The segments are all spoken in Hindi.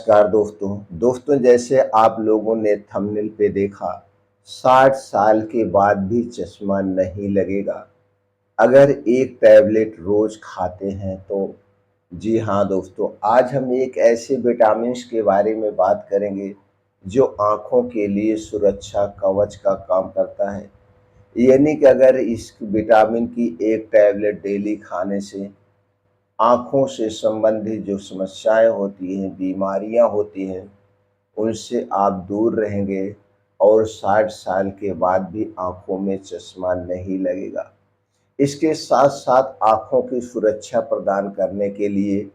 नमस्कार दोस्तों जैसे आप लोगों ने थंबनेल पे देखा 60 साल के बाद भी चश्मा नहीं लगेगा अगर एक टैबलेट रोज खाते हैं तो। जी हाँ दोस्तों, आज हम एक ऐसे विटामिन्स के बारे में बात करेंगे जो आंखों के लिए सुरक्षा कवच का काम करता है। यानी कि अगर इस विटामिन की एक टैबलेट डेली खाने से आँखों से संबंधित जो समस्याएँ होती हैं, बीमारियाँ होती हैं, उनसे आप दूर रहेंगे और 60 साल के बाद भी आँखों में चश्मा नहीं लगेगा। इसके साथ-साथ आँखों की सुरक्षा प्रदान करने के लिए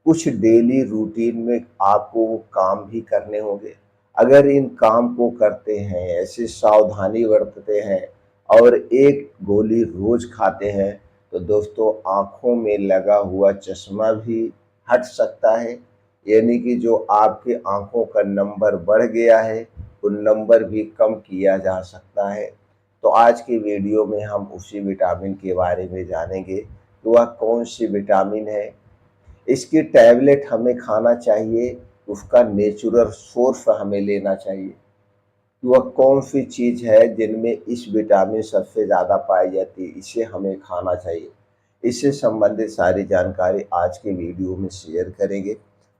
कुछ डेली रूटीन में आपको वो काम भी करने होंगे। अगर इन काम को करते हैं, ऐसी सावधानी बरतते हैं और एक गोली रोज़ खाते हैं, तो दोस्तों आँखों में लगा हुआ चश्मा भी हट सकता है। यानी कि जो आपकी आँखों का नंबर बढ़ गया है, वो नंबर भी कम किया जा सकता है। तो आज की वीडियो में हम उसी विटामिन के बारे में जानेंगे कि वह कौन-सी विटामिन है, इसकी टैबलेट हमें खाना चाहिए, उसका नेचुरल सोर्स हमें लेना चाहिए। वह कौन-सी चीज़ है जिनमें इस विटामिन सबसे ज़्यादा पाई जाती है, इसे हमें खाना चाहिए। इससे संबंधित सारी जानकारी आज के वीडियो में शेयर करेंगे।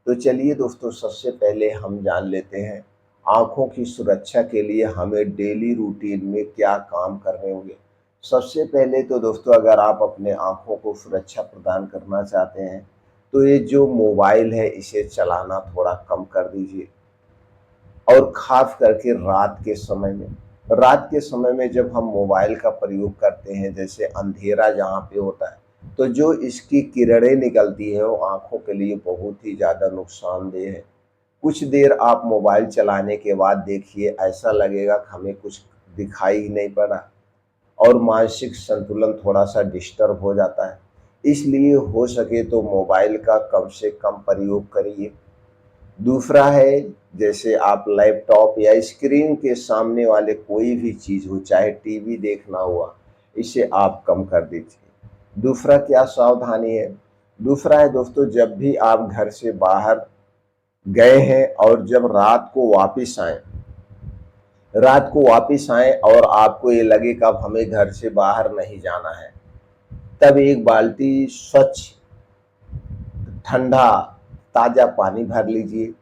तो चलिए दोस्तों, सबसे पहले हम जान लेते हैं आँखों की सुरक्षा के लिए हमें डेली रूटीन में क्या काम करने होंगे। सबसे पहले तो दोस्तों, अगर आप अपने आँखों को सुरक्षा प्रदान करना चाहते हैं, तो ये जो मोबाइल है इसे चलाना थोड़ा कम कर दीजिए। और ख़ास करके रात के समय में जब हम मोबाइल का प्रयोग करते हैं, जैसे अंधेरा जहाँ पे होता है, तो जो इसकी किरणें निकलती हैं वो आँखों के लिए बहुत ही ज़्यादा नुकसानदेह है। कुछ देर आप मोबाइल चलाने के बाद देखिए, ऐसा लगेगा कि हमें कुछ दिखाई ही नहीं पड़ा और मानसिक संतुलन थोड़ा-सा डिस्टर्ब हो जाता है। इसलिए हो सके तो मोबाइल का कम से कम प्रयोग करिए। दूसरा है, जैसे आप लैपटॉप या स्क्रीन के सामने वाले कोई भी चीज़ हो, चाहे टीवी देखना हुआ, इसे आप कम कर दीजिए। दूसरा क्या सावधानी है? दूसरा है दोस्तों, जब भी आप घर से बाहर गए हैं और जब रात को वापिस आएँ और आपको ये लगे कि अब हमें घर से बाहर नहीं जाना है, तब एक बाल्टी स्वच्छ, ठंडा, ताज़ा पानी भर लीजिए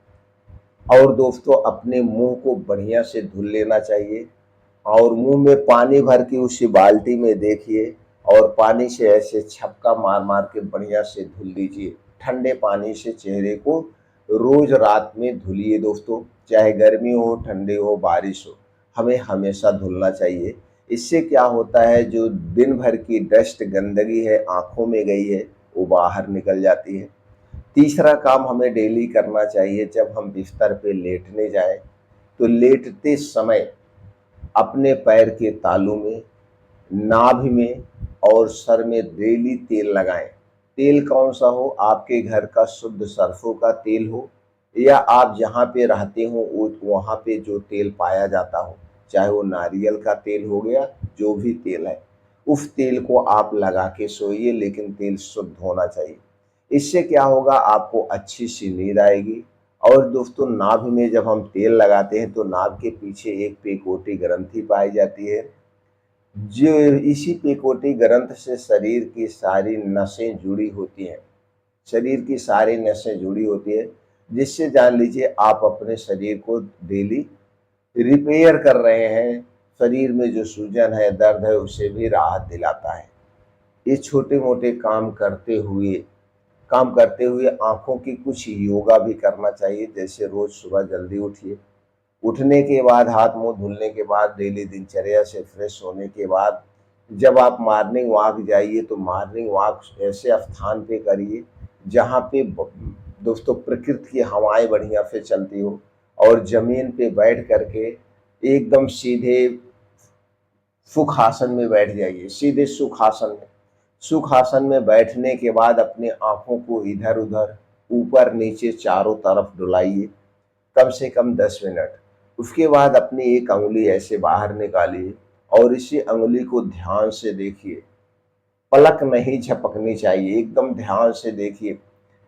और दोस्तों अपने मुंह को बढ़िया से धुल लेना चाहिए और मुंह में पानी भर के उसी बाल्टी में देखिए और पानी से ऐसे छपका मार मार के बढ़िया से धुल लीजिए। ठंडे पानी से चेहरे को रोज रात में धुलिए दोस्तों, चाहे गर्मी हो, ठंडी हो, बारिश हो, हमें हमेशा धुलना चाहिए। इससे क्या होता है, जो दिन भर की डस्ट गंदगी है आंखों में गई है, वो बाहर निकल जाती है। तीसरा काम हमें डेली करना चाहिए, जब हम बिस्तर पे लेटने जाएं, तो लेटते समय अपने पैर के तालू में, नाभि में और सर में डेली तेल लगाएं। तेल कौन सा हो? आपके घर का शुद्ध सरसों का तेल हो या आप जहाँ पे रहते हो वहाँ पे जो तेल पाया जाता हो, चाहे वो नारियल का तेल हो गया, जो भी तेल है, उस तेल को आप लगा के सोइए, लेकिन तेल शुद्ध होना चाहिए। इससे क्या होगा, आपको अच्छी सी नींद आएगी। और दोस्तों, नाभि में जब हम तेल लगाते हैं तो नाभि के पीछे एक पेकोटी ग्रंथि पाई जाती है, जो इसी पेकोटी ग्रंथ से शरीर की सारी नसें जुड़ी होती हैं। शरीर की सारी नसें जुड़ी होती है, जिससे जान लीजिए आप अपने शरीर को डेली रिपेयर कर रहे हैं। शरीर में जो सूजन है, दर्द है, उसे भी राहत दिलाता है। ये छोटे मोटे काम करते हुए आँखों की कुछ योगा भी करना चाहिए। जैसे रोज़ सुबह जल्दी उठिए, उठने के बाद हाथ मुँह धुलने के बाद डेली दिनचर्या से फ्रेश होने के बाद जब आप मॉर्निंग वॉक जाइए, तो मॉर्निंग वॉक ऐसे स्थान पे करिए जहाँ पे दोस्तों प्रकृति की हवाएं बढ़िया से चलती हो और ज़मीन पे बैठ करके एकदम सीधे सुखासन में बैठ जाइए। सीधे सुखासन में बैठने के बाद अपनी आँखों को इधर-उधर, ऊपर-नीचे चारों तरफ डुलाइए, कम से कम 10 मिनट। उसके बाद अपनी एक अंगुली ऐसे बाहर निकालिए और इसी अंगुली को ध्यान से देखिए। पलक नहीं झपकनी चाहिए, एकदम ध्यान से देखिए।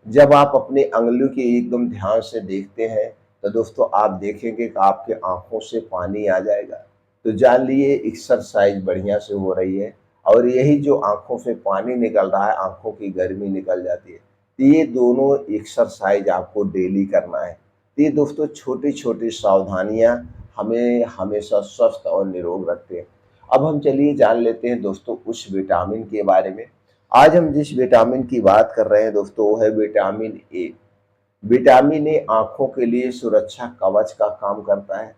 जब आप अपने अंगुलियों की एकदम ध्यान से देखते हैं तो दोस्तों आप देखेंगे कि आपके आंखों से पानी आ जाएगा। तो जान लिए एक्सरसाइज बढ़िया से हो रही है और यही जो आंखों से पानी निकल रहा है, आंखों की गर्मी निकल जाती है। तो ये दोनों एक्सरसाइज आपको डेली करना है। तो ये दोस्तों छोटी छोटी सावधानियां हमें हमेशा स्वस्थ और निरोग रखते हैं। अब हम चलिए जान लेते हैं दोस्तों उस विटामिन के बारे में। आज हम जिस विटामिन की बात कर रहे हैं दोस्तों वो है विटामिन ए। विटामिन ए आंखों के लिए सुरक्षा कवच का काम करता है।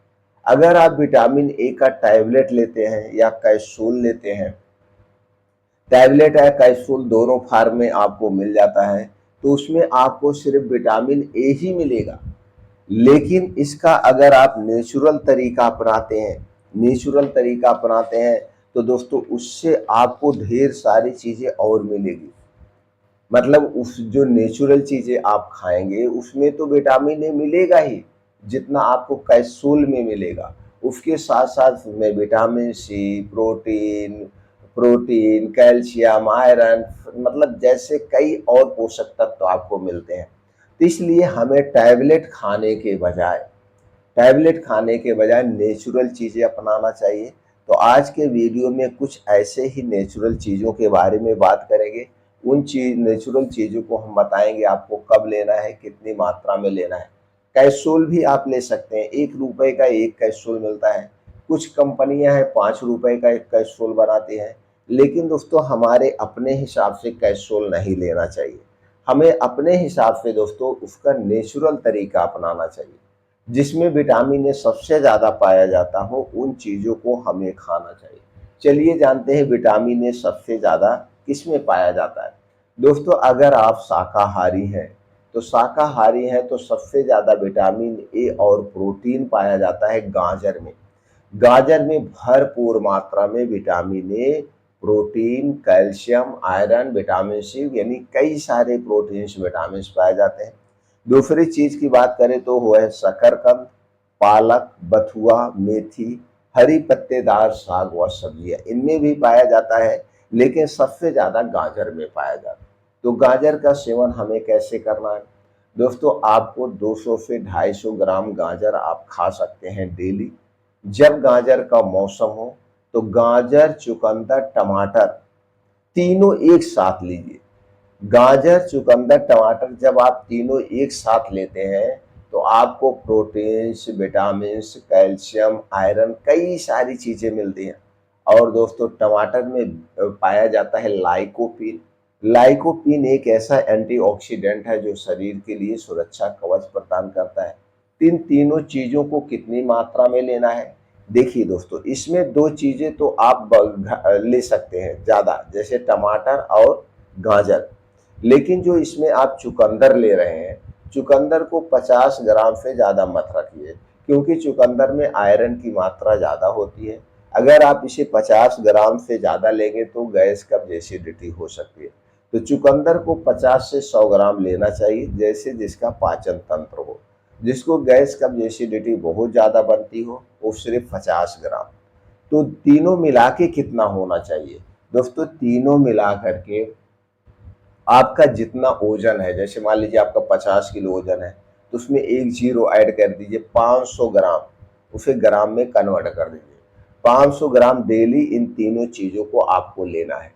अगर आप विटामिन ए का टैबलेट लेते हैं या कैप्सूल लेते हैं, टैबलेट या कैप्सूल दोनों फार्म में आपको मिल जाता है, तो उसमें आपको सिर्फ विटामिन ए ही मिलेगा। लेकिन इसका अगर आप नेचुरल तरीका अपनाते हैं, नेचुरल तरीका अपनाते हैं तो दोस्तों उससे आपको ढेर सारी चीज़ें और मिलेगी। मतलब उस जो नेचुरल चीज़ें आप खाएँगे उसमें तो विटामिन ए मिलेगा ही, जितना आपको कैप्सूल में मिलेगा। उसके साथ-साथ में vitamin C, protein protein, calcium, iron मतलब जैसे कई और पोषक तत्व आपको मिलते हैं। तो इसलिए हमें टैबलेट खाने के बजाय नेचुरल चीज़ें अपनाना चाहिए। तो आज के वीडियो में कुछ ऐसे ही नेचुरल चीज़ों के बारे में बात करेंगे। उन नेचुरल चीज़ों को हम बताएंगे आपको कब लेना है, कितनी मात्रा में लेना है। कैप्सूल भी आप ले सकते हैं, ₹1 का एक कैप्सूल मिलता है। कुछ कंपनियां हैं ₹5 का एक कैप्सूल बनाती हैं। लेकिन दोस्तों हमारे अपने हिसाब से कैप्सूल नहीं लेना चाहिए। हमें अपने हिसाब से दोस्तों उसका नेचुरल तरीका अपनाना चाहिए। जिसमें विटामिन ए सबसे ज़्यादा पाया जाता हो उन चीज़ों को हमें खाना चाहिए। चलिए जानते हैं विटामिन ए सबसे ज़्यादा किसमें पाया जाता है। दोस्तों अगर आप शाकाहारी हैं तो सबसे ज़्यादा विटामिन ए और प्रोटीन पाया जाता है गाजर में। गाजर में भरपूर मात्रा में vitamin A, protein, calcium, iron, vitamin C यानी कई सारे प्रोटीन्स, विटामिन्स पाए जाते हैं। दूसरी चीज़ की बात करें तो वो है शकरकंद, पालक, बथुआ, मेथी, हरी पत्तेदार साग व सब्जियाँ, इनमें भी पाया जाता है, लेकिन सबसे ज़्यादा गाजर में पाया जाता है। तो गाजर का सेवन हमें कैसे करना है? दोस्तों आपको 200 से 250 ग्राम गाजर आप खा सकते हैं डेली। जब गाजर का मौसम हो तो गाजर, चुकंदर, टमाटर तीनों एक साथ लीजिए। गाजर, चुकंदर, टमाटर जब आप तीनों एक साथ लेते हैं तो आपको प्रोटीन्स, विटामिन्स, कैल्शियम, आयरन कई सारी चीज़ें मिलती हैं। और दोस्तों टमाटर में पाया जाता है लाइकोपीन। लाइकोपीन एक ऐसा एंटीऑक्सीडेंट है जो शरीर के लिए सुरक्षा कवच प्रदान करता है। इन तीनों चीज़ों को कितनी मात्रा में लेना है? देखिए दोस्तों इसमें 2 चीज़ें तो आप ले सकते हैं ज़्यादा, जैसे टमाटर और गाजर। लेकिन जो इसमें आप चुकंदर ले रहे हैं, चुकंदर को 50 ग्राम से ज़्यादा मत रखिए, क्योंकि चुकंदर में आयरन की मात्रा ज़्यादा होती है। अगर आप इसे 50 ग्राम से ज़्यादा लेंगे तो गैस कब्ज, एसिडिटी हो सकती है। तो चुकंदर को 50 से 100 ग्राम लेना चाहिए, जैसे जिसका पाचन तंत्र हो। जिसको गैस कब्ज, एसिडिटी बहुत ज़्यादा बनती हो वो सिर्फ 50 ग्राम। तो तीनों मिला के कितना होना चाहिए? दोस्तों तीनों मिला करके आपका जितना ओजन है, जैसे मान लीजिए आपका 50 किलो ओजन है, तो उसमें एक जीरो ऐड कर दीजिए, 500 ग्राम, उसे ग्राम में कन्वर्ट कर दीजिए। 500 ग्राम डेली इन तीनों चीज़ों को आपको लेना है।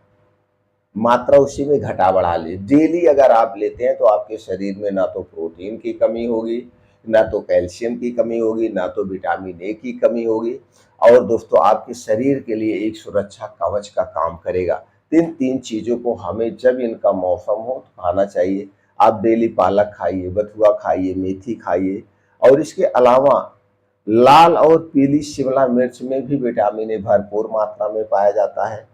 मात्रा उसी में घटा बढ़ा ली डेली अगर आप लेते हैं तो आपके शरीर में ना तो प्रोटीन की कमी होगी, ना तो कैल्शियम की कमी होगी, ना तो विटामिन ए की कमी होगी। और दोस्तों आपके शरीर के लिए एक सुरक्षा कवच का काम करेगा। इन 3 चीज़ों को हमें जब इनका मौसम हो तो खाना चाहिए। आप डेली पालक खाइए, बथुआ खाइए, मेथी खाइए। और इसके अलावा लाल और पीली शिमला मिर्च में भी विटामिन ए भरपूर मात्रा में पाया जाता है।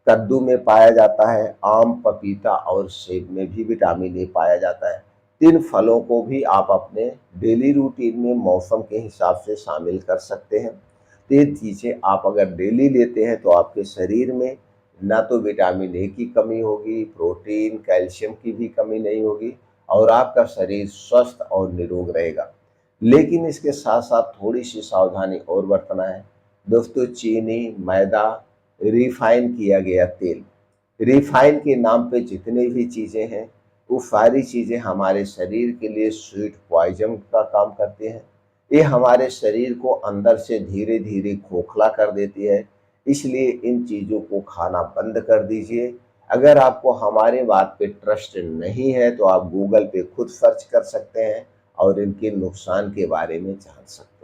कद्दू में पाया जाता है, आम, पपीता और सेब में भी विटामिन ए पाया जाता है। इन फलों को भी आप अपने डेली रूटीन में मौसम के हिसाब से शामिल कर सकते हैं। तो ये चीज़ें आप अगर डेली लेते हैं तो आपके शरीर में ना तो विटामिन ए की कमी होगी, प्रोटीन, कैल्शियम की भी कमी नहीं होगी और आपका शरीर स्वस्थ और निरोग रहेगा। लेकिन इसके साथ-साथ थोड़ी-सी सावधानी और बरतना है। दोस्तों चीनी, मैदा, रिफाइन किया गया तेल, रिफाइन के नाम पे जितनी भी चीज़ें हैं वो सारी चीज़ें हमारे शरीर के लिए स्वीट पॉइजन का काम करती हैं। ये हमारे शरीर को अंदर से धीरे धीरे खोखला कर देती है। इसलिए इन चीज़ों को खाना बंद कर दीजिए। अगर आपको हमारे बात पे ट्रस्ट नहीं है तो आप गूगल पे खुद सर्च कर सकते हैं और इनके नुकसान के बारे में जान सकते हैं।